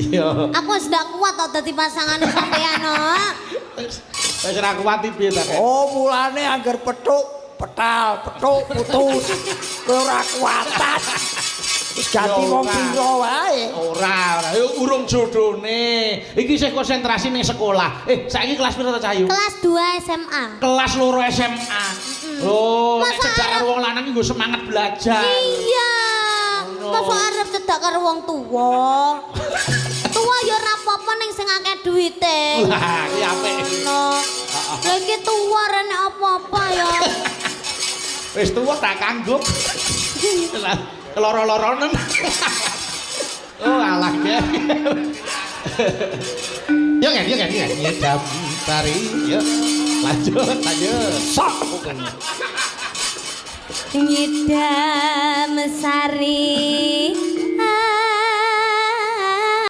Iya. Aku wis ndak kuat tok dadi pasangane sampean kok. Wis ora kuat piye ta, Kek? Oh, mulane anggar petuk, petal, petuk, putus. Kowe ora kuatan. Wis ganti wong pira wae. Ora, urung jodone. Iki isih konsentrasi ning sekolah. Saiki kelas pira ta, Cahayu? Kelas 2 SMA. Kelas 2 SMA. Oh, nek cedak karo wong lanang iki nggo semangat belajar. Iya. Masa arep cedak karo wong tuwa. Tuwa ya ora apa-apa ning sing akeh duwite. Lah, iki apik. Lah iki tuwa rene apa-apa ya. Wis tuwa tak kanggup. Keloro-loronen. Oh, alah ya. Yuk kan. Nyedam tari. Yuk. Lanjut. Sok. Nyedam sari